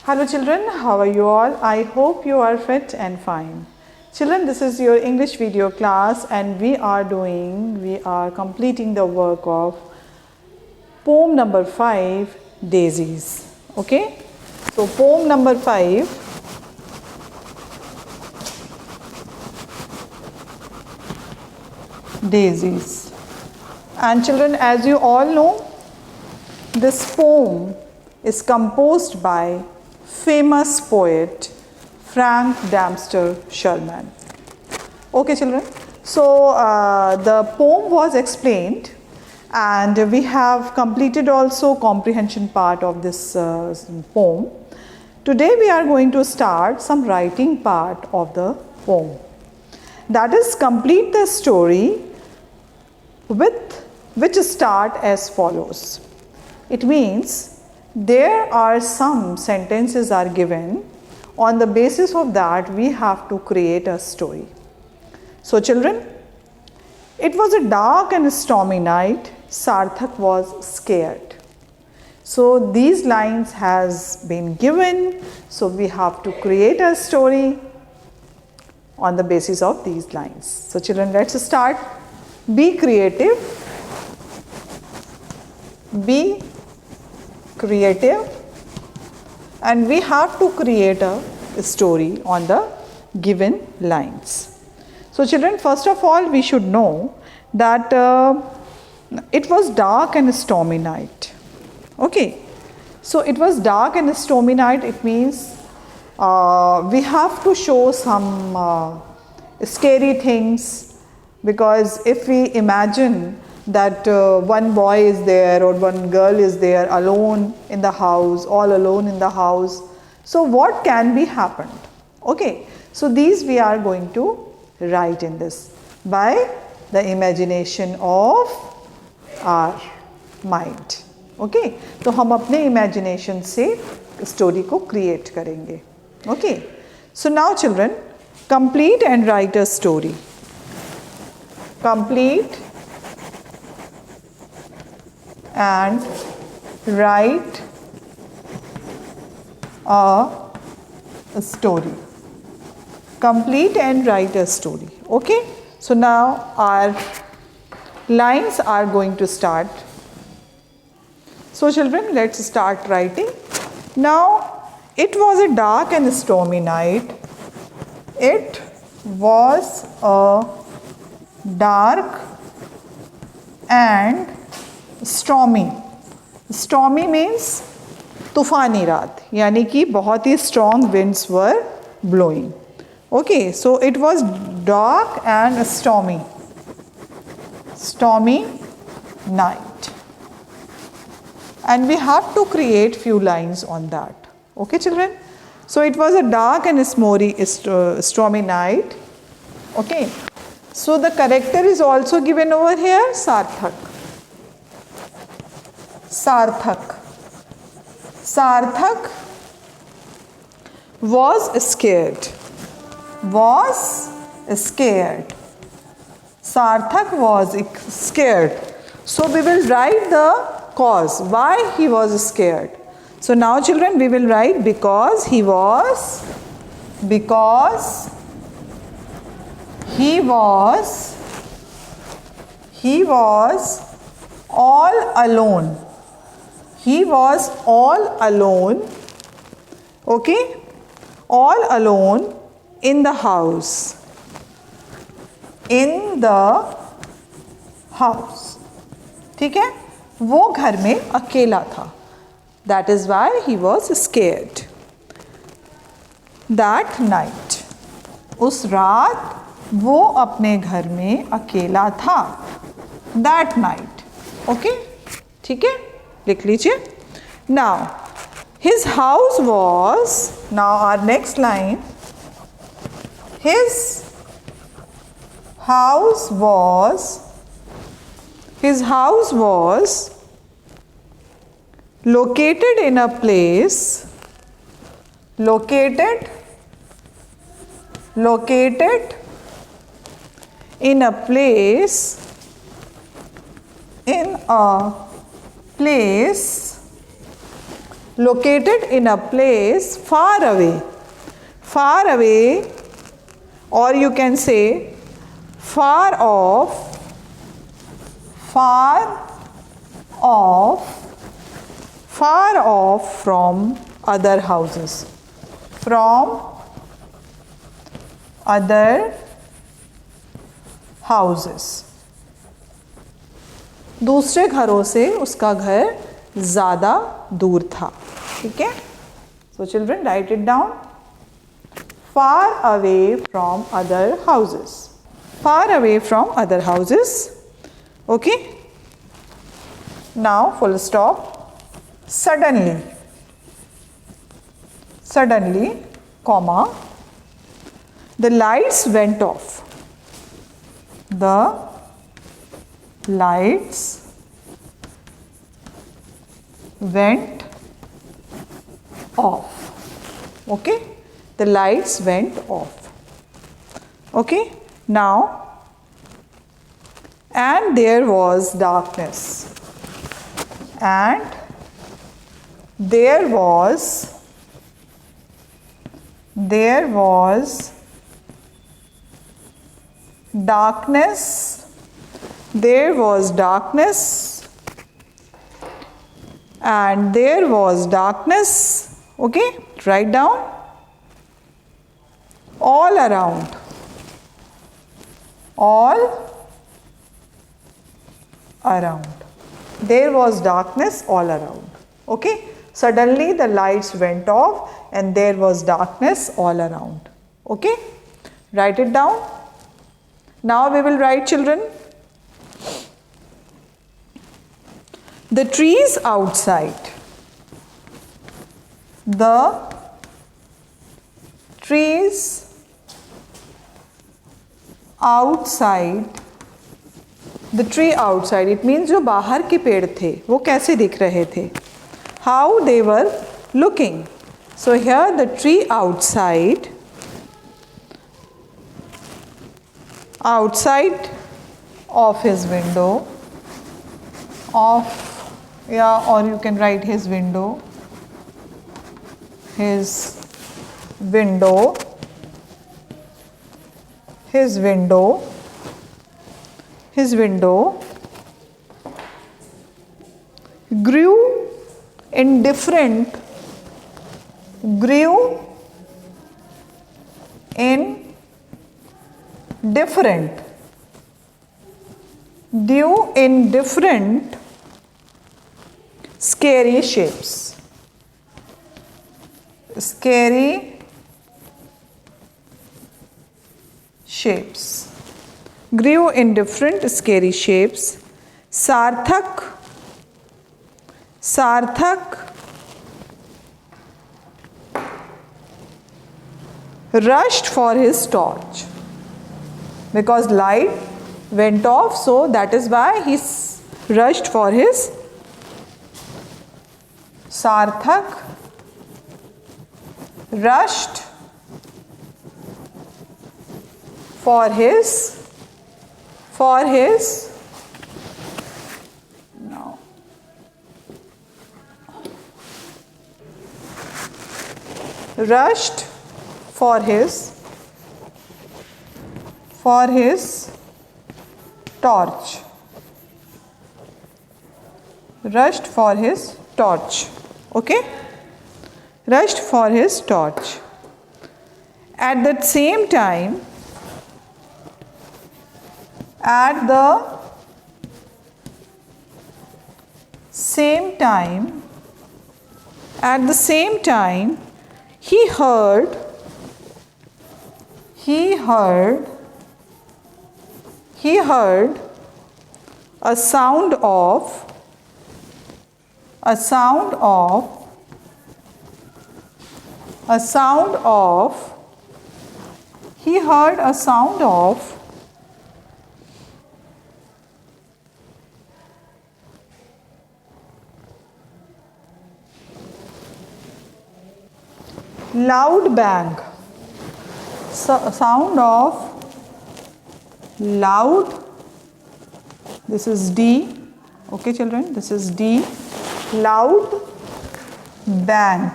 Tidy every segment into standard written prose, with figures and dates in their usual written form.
Hello children, how are you all? I hope you are fit and fine. Children, this is your English video class and we are completing the work of poem number 5, Daisies. Okay? So poem number 5, Daisies. And children, as you all know, this poem is composed by famous poet Frank Dempster Sherman. Okay children, so the poem was explained and we have completed also comprehension part of this poem. Today we are going to start some writing part of the poem. That is, complete the story with which start as follows. It means there are some sentences are given. On the basis of that, we have to create a story. So children, it was a dark and stormy night. Sarthak was scared. So these lines has been given. So we have to create a story on the basis of these lines. So children, let's start. Be creative. Be creative, and we have to create a story on the given lines. So children, first of all we should know that it was dark and stormy night. Okay, so it was dark and stormy night. It means we have to show some scary things, because if we imagine that one boy is there or one girl is there alone in the house, all alone in the house, so what can be happened? Okay, so these we are going to write in this by the imagination of our mind. Okay, तो हम अपने imagination से story को create करेंगे. Okay, so now children, complete and write a story. Complete and write a story. Complete and write a story. Okay, so now our lines are going to start. So children, let's start writing. Now, it was a dark and stormy night. It was a dark and stormy. Stormy means तूफानी रात, यानी कि बहुत ही strong winds were blowing. Okay, so it was dark and stormy. Stormy night. And we have to create few lines on that. Okay children? So it was a dark and stormy night. Okay. So the character is also given over here, Sarthak. Sarthak. Sarthak was scared. Was scared. Sarthak was scared. So we will write the cause, why he was scared. So now children, we will write because he was all alone. He was all alone. Okay, all alone in the house. In the house. ठीक है, वो घर में अकेला था. That is why he was scared. That night. उस रात वो अपने घर में अकेला था. That night. Okay? ठीक है? लिख लीजिए. Now, his house was, now our next line, his house was located in a place, located in a place located in a place far away, or you can say far off from other houses, दूसरे घरों से उसका घर ज़्यादा दूर था. ठीक है. So children, write it down. Far away from other houses. Far away from other houses. Okay. Now full stop. Suddenly, comma, the lights went off. The lights went off. Okay, the lights went off. Okay, now, and there was darkness, and there was darkness, and there was darkness. Okay, write down. All around. There was darkness all around. Okay, suddenly the lights went off and there was darkness all around. Okay, write it down. Now we will write, children. The trees outside. The trees outside. The tree outside. It means जो बाहर के पेड़ थे वो कैसे दिख रहे थे. How they were looking. So here the tree outside of his window, or you can write his window, grew in different scary shapes. Grew in different scary shapes. Sarthak rushed for his torch because light went off, so that is why he rushed for his. Sarthak rushed for his now rushed for his torch. Rushed for his torch. Okay, rushed for his torch. At the same time, he heard a sound of loud bang. Sound of loud. This is D. Okay, children, this is D. Loud bang.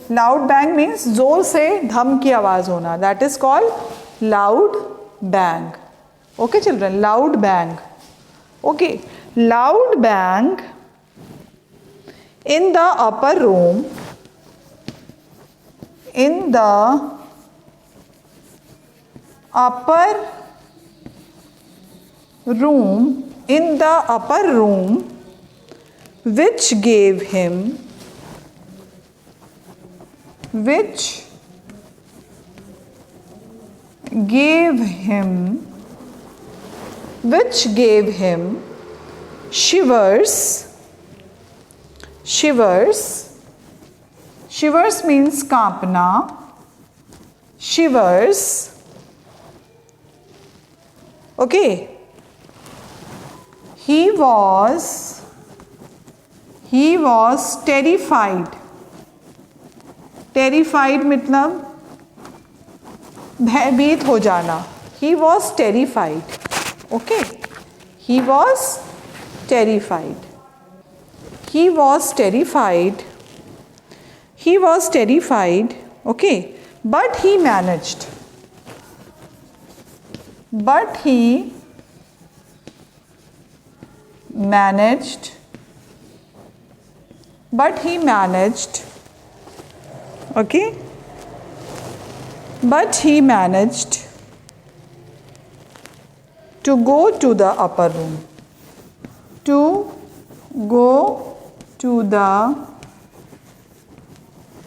Loud bang means जोर से धम की आवाज होना. That is called loud bang. Okay children, loud bang. Okay, loud bang in the upper room. In the upper room. In the upper room, which gave him shivers. Shivers means कांपना. Shivers. Okay. He was terrified. Terrified मतलब भयभीत हो जाना. He was terrified. Okay. He was terrified. He was terrified. He was terrified. Okay. But he managed. But he managed. But he managed. Okay. But he managed to go to the upper room. To go to the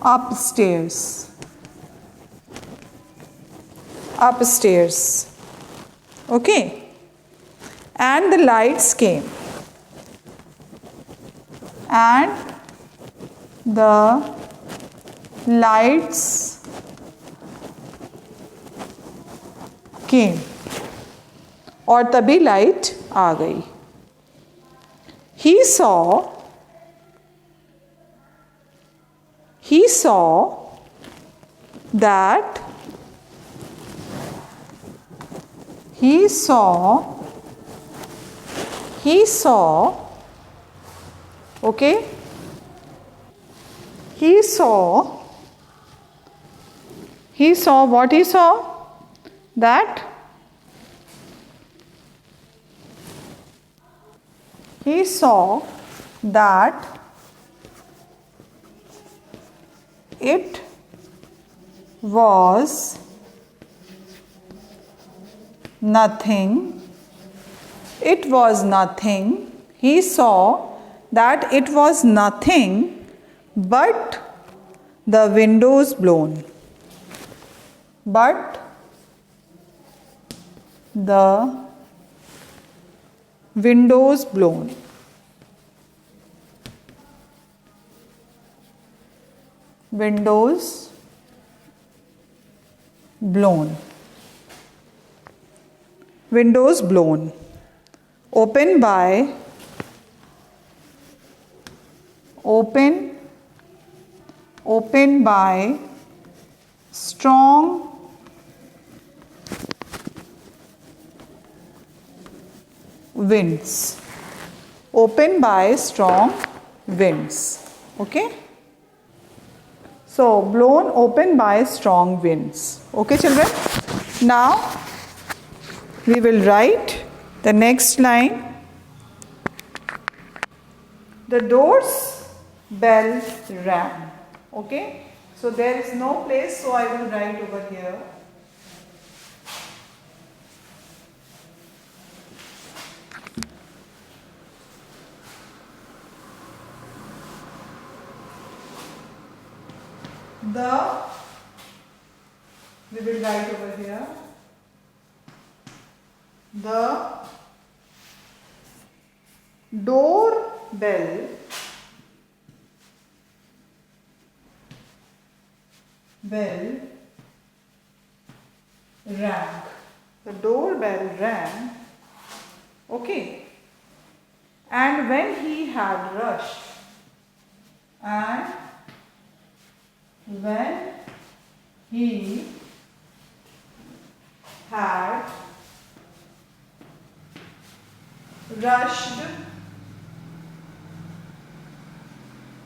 upstairs. Upstairs. Okay. And the lights came. And the lights came. और तभी light आ गई. He saw that okay, he saw what he saw, that he saw that it was nothing. It was nothing. He saw that it was nothing but the windows blown. But the windows blown. Windows blown. Windows blown. Open by strong winds. Open by strong winds. Okay. So blown open by strong winds. Okay children. Now we will write the next line. The door's bell rang. Okay. So there is no place, so I will write over here. We will write over here. The doorbell rang. The doorbell rang. Okay. And when he had rushed,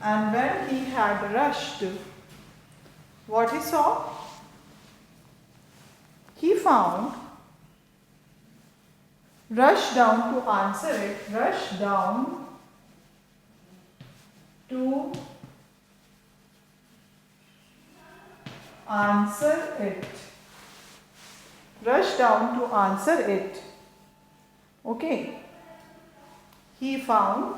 And when he had rushed, what he saw? He found, rushed down to answer it, rushed down to answer it, rush down to answer it. Okay. He found,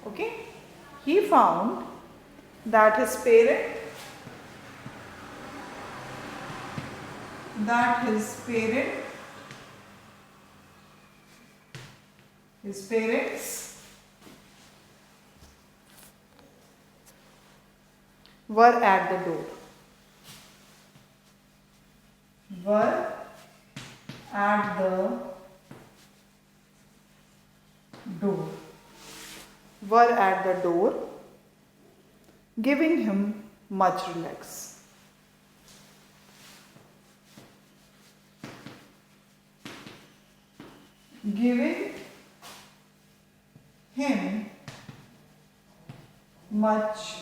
okay, he found that his parents were at the door. Were at the door, giving him much relax. Giving him much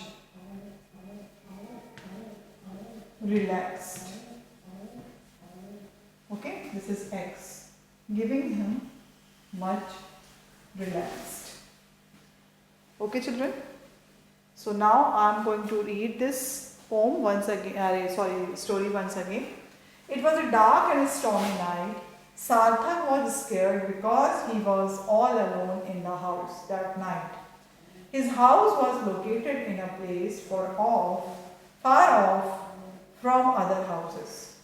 relaxed. Okay, this is X. Giving him much relaxed. Okay, children. So now I am going to read this poem once again. Story once again. It was a dark and stormy night. Sarthak was scared because he was all alone in the house that night. His house was located in a place far off from other houses.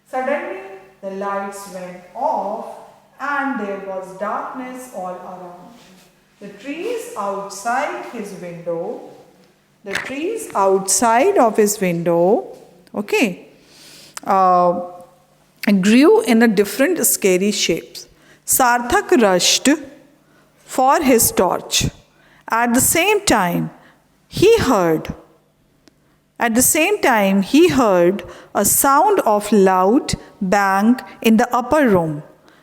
Suddenly, the lights went off and there was darkness all around. The trees outside of his window, okay, grew in a different scary shapes. Sarthak rushed for his torch. At the same time, he heard a sound of loud bang in the upper room,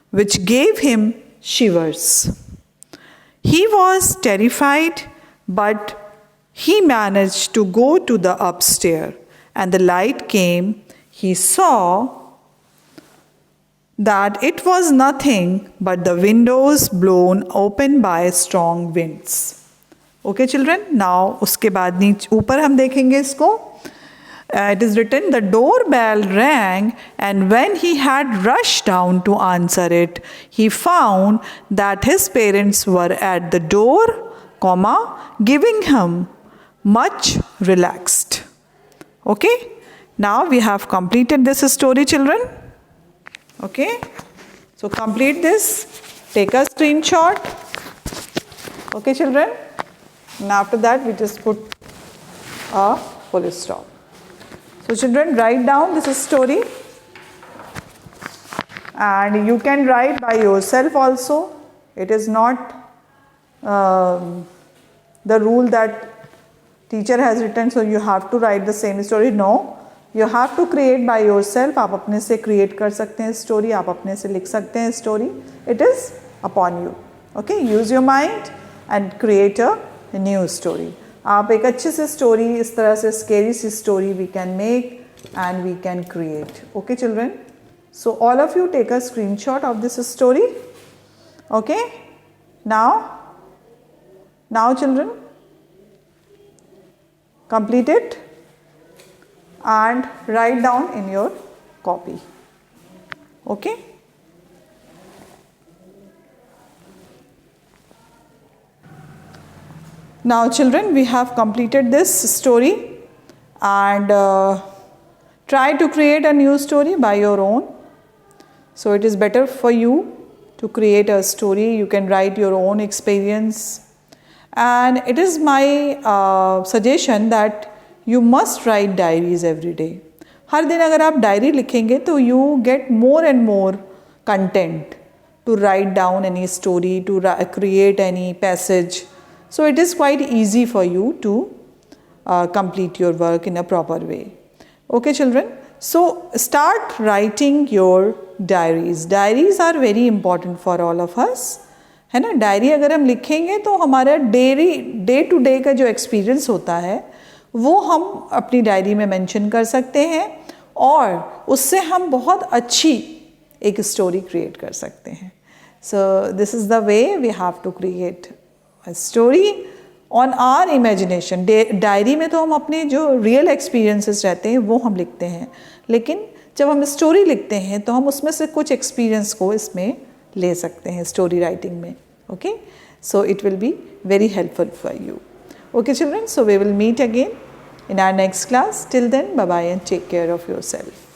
which gave him shivers. He was terrified, but he managed to go to the upstairs, and the light came. He saw that it was nothing but the windows blown open by strong winds. Okay, children. Now, उसके बाद ऊपर हम देखेंगे इसको. It is written, the doorbell rang, and when he had rushed down to answer it, he found that his parents were at the door, giving him much relaxed. Okay? Now we have completed this story, children. Okay? So complete this. Take a screenshot. Okay, children? And after that, we just put a full stop. So children, write down this story, and you can write by yourself also. It is not the rule that teacher has written, so you have to write the same story. No, you have to create by yourself. आप अपने से create कर सकते हैं story, आप अपने से लिख सकते हैं story. It is upon you. Okay, use your mind and create a new story. आप एक अच्छे से स्टोरी, इस तरह से स्केरी सी story we can make and we can create. Okay, children? So all of you take a screenshot of this story. Okay? Now children, complete it and write down in your copy. Okay? Now children, we have completed this story, and try to create a new story by your own. So it is better for you to create a story. You can write your own experience, and it is my suggestion that you must write diaries every day. हर दिन अगर आप diary लिखेंगे तो you get more and more content to write down any story, to create any passage. So it is quite easy for you to complete your work in a proper way. Okay, children. So start writing your diaries. Diaries are very important for all of us, है ना. Diary अगर हम लिखेंगे तो हमारा day to day का जो experience होता है वो हम अपनी डायरी में मेंशन कर सकते हैं और उससे हम बहुत अच्छी एक स्टोरी क्रिएट कर सकते हैं. So this is the way we have to create a story on our imagination. Diary में तो हम अपने जो रियल एक्सपीरियंसेस रहते हैं वो हम लिखते हैं, लेकिन जब हम स्टोरी लिखते हैं तो हम उसमें से कुछ एक्सपीरियंस को इसमें ले सकते हैं स्टोरी राइटिंग में. Okay, so it will be very helpful for you. Okay children, so we will meet again in our next class. Till then, bye bye and take care of yourself.